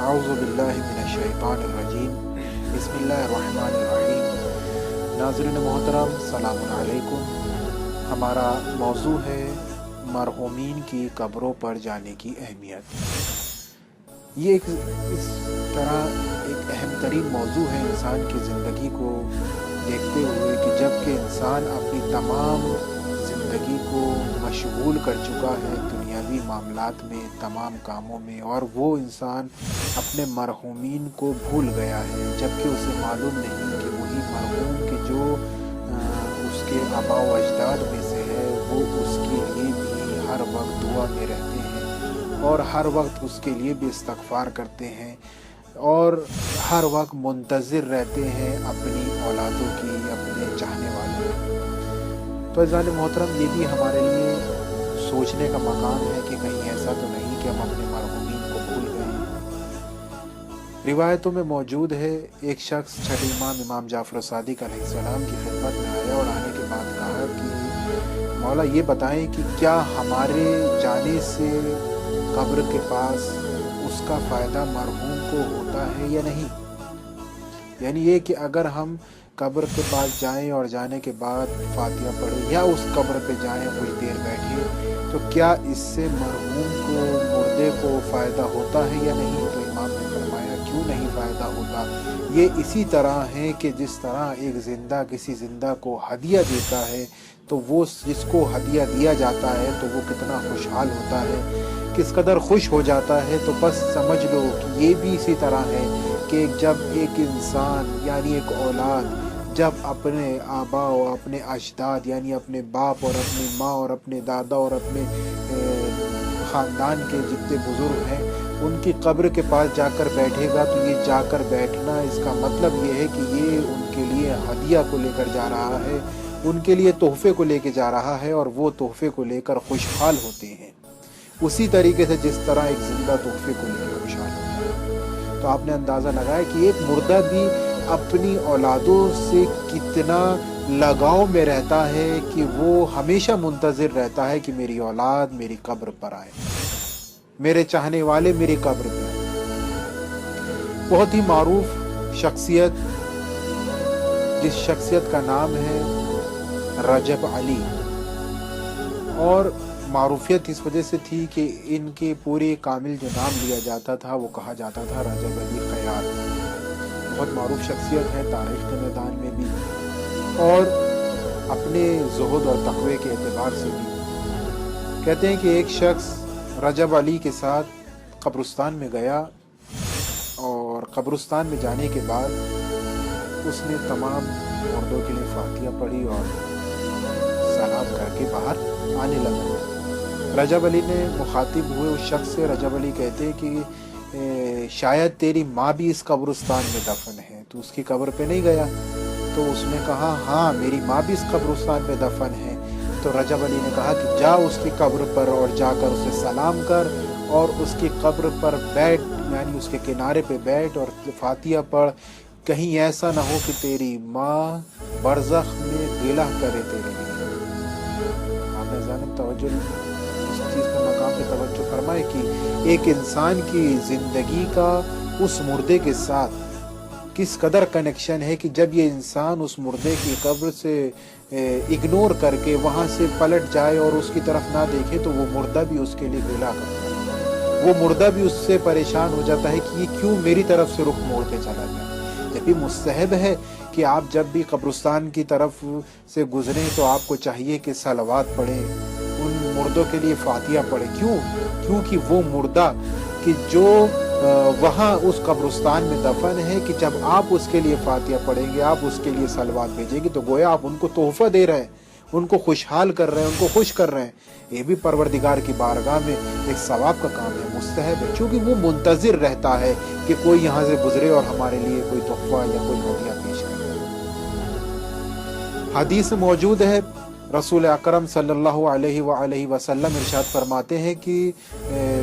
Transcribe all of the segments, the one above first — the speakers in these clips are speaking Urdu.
اعوذ باللہ من الشیطان الرجیم بسم اللہ الرحمن الرحیم۔ ناظرین محترم السلام علیکم۔ ہمارا موضوع ہے مرحومین کی قبروں پر جانے کی اہمیت۔ یہ اس طرح ایک اہم ترین موضوع ہے انسان کی زندگی کو دیکھتے ہوئے کہ جب کہ انسان اپنی تمام زندگی کو مشغول کر چکا ہے دنیاوی معاملات میں، تمام کاموں میں، اور وہ انسان اپنے مرحومین کو بھول گیا ہے، جبکہ اسے معلوم نہیں کہ وہی مرحوم کہ جو اس کے آباء و اجداد میں سے ہے، وہ اس کے لیے بھی ہر وقت دعا میں رہتے ہیں اور ہر وقت اس کے لیے بھی استغفار کرتے ہیں اور ہر وقت منتظر رہتے ہیں اپنی اولادوں کی، اپنے چاہنے والوں کی۔ تو عزیزان محترم، یہ بھی ہمارے لیے سوچنے کا مقام ہے کہ کہیں ایسا تو نہیں کہ ہم اپنے مرحومین کو بھول گئے ہیں۔ روایتوں میں موجود ہے ایک شخص چھٹے امام جعفر صادق علیہ السلام کی خدمت میں آیا اور آنے کے بعد کہا کہ مولا یہ بتائیں کہ کیا ہمارے جانے سے قبر کے پاس اس کا فائدہ مرحوم کو ہوتا ہے یا نہیں؟ یعنی یہ کہ اگر ہم قبر کے پاس جائیں اور جانے کے بعد فاتحہ پڑھیں یا اس قبر پہ جائیں کچھ دیر بیٹھیں تو کیا اس سے مرحوم کو، مردے کو فائدہ ہوتا ہے یا نہیں؟ تو امام نے فرمایا کیوں نہیں فائدہ ہوتا؟ یہ اسی طرح ہے کہ جس طرح ایک زندہ کسی زندہ کو ہدیہ دیتا ہے تو وہ جس کو ہدیہ دیا جاتا ہے تو وہ کتنا خوشحال ہوتا ہے، کس قدر خوش ہو جاتا ہے۔ تو بس سمجھ لو کہ یہ بھی اسی طرح ہے کہ جب ایک انسان یعنی ایک اولاد جب اپنے آباء و اپنے اجداد یعنی اپنے باپ اور اپنی ماں اور اپنے دادا اور اپنے خاندان کے جتنے بزرگ ہیں ان کی قبر کے پاس جا کر بیٹھے گا تو یہ جا کر بیٹھنا اس کا مطلب یہ ہے کہ یہ ان کے لیے ہدیہ کو لے کر جا رہا ہے، ان کے لیے تحفے کو لے کے جا رہا ہے اور وہ تحفے کو لے کر خوشحال ہوتے ہیں، اسی طریقے سے جس طرح ایک زندہ تحفے کو لے کر خوشحال ہوتا ہے۔ تو آپ نے اندازہ لگایا کہ ایک مردہ بھی اپنی اولادوں سے کتنا لگاؤ میں رہتا ہے کہ وہ ہمیشہ منتظر رہتا ہے کہ میری اولاد میری قبر پر آئے، میرے چاہنے والے میری قبر پر آئے۔ بہت ہی معروف شخصیت، جس شخصیت کا نام ہے رجب علی، اور معروفیت اس وجہ سے تھی کہ ان کے پورے کامل جو نام لیا جاتا تھا وہ کہا جاتا تھا رجب علی خیاط۔ بہت معروف شخصیت ہے تاریخ کے میدان میں بھی اور اپنے زہد اور تقوی کے اعتبار سے بھی۔ کہتے ہیں کہ ایک شخص رجب علی کے ساتھ قبرستان میں گیا اور قبرستان میں جانے کے بعد اس نے تمام مردوں کے لیے فاتحہ پڑھی اور سلام کر کے باہر آنے لگا۔ رجب علی نے مخاطب ہوئے اس شخص سے، رجب علی کہتے ہیں کہ شاید تیری ماں بھی اس قبرستان میں دفن ہے، تو اس کی قبر پہ نہیں گیا؟ تو اس نے کہا ہاں میری ماں بھی اس قبرستان میں دفن ہے۔ تو رجب علی نے کہا کہ جا اس کی قبر پر اور جا کر اسے سلام کر اور اس کی قبر پر بیٹھ، یعنی اس کے کنارے پہ بیٹھ اور فاتحہ پڑھ، کہیں ایسا نہ ہو کہ تیری ماں برزخ میں گلہ کرے تیرے لیے۔ آپ نے ذہن توجہ اس چیز پہ مقام پہ توجہ فرمائے کہ ایک انسان کی زندگی کا اس مردے کے ساتھ کس قدر کنیکشن ہے کہ جب یہ انسان اس مردے کی قبر سے اگنور کر کے وہاں سے پلٹ جائے اور اس کی طرف نہ دیکھے تو وہ مردہ بھی اس کے لیے گلہ کرتا ہے، وہ مردہ بھی اس سے پریشان ہو جاتا ہے کہ یہ کیوں میری طرف سے رخ موڑ کے چلا جائے۔ جب بھی مستحب ہے کہ آپ جب بھی قبرستان کی طرف سے گزریں تو آپ کو چاہیے کہ صلوات پڑھیں، ان مردوں کے لیے فاتحہ پڑھیں۔ کیونکہ وہ مردہ کہ جو وہاں اس قبرستان میں دفن ہے کہ جب آپ اس کے لیے فاتحہ پڑھیں گے، آپ اس کے لیے صلوات بھیجیں گے تو گویا آپ ان کو تحفہ دے رہے ہیں، ان کو خوشحال کر رہے ہیں، ان کو خوش کر رہے ہیں۔ یہ بھی پروردگار کی بارگاہ میں ایک ثواب کا کام ہے، مستحب ہے، چونکہ وہ منتظر رہتا ہے کہ کوئی یہاں سے گزرے اور ہمارے لیے کوئی تحفہ یا کوئی ہدیہ پیش کرے۔ حدیث موجود ہے، رسول اکرم صلی اللہ علیہ وآلہ وسلم ارشاد فرماتے ہیں کہ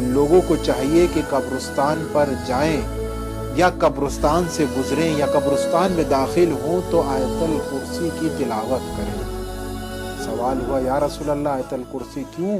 لوگوں کو چاہیے کہ قبرستان پر جائیں یا قبرستان سے گزریں یا قبرستان میں داخل ہوں تو آیت الکرسی کی تلاوت کریں۔ سوال ہوا یا رسول اللہ آیت الکرسی کیوں؟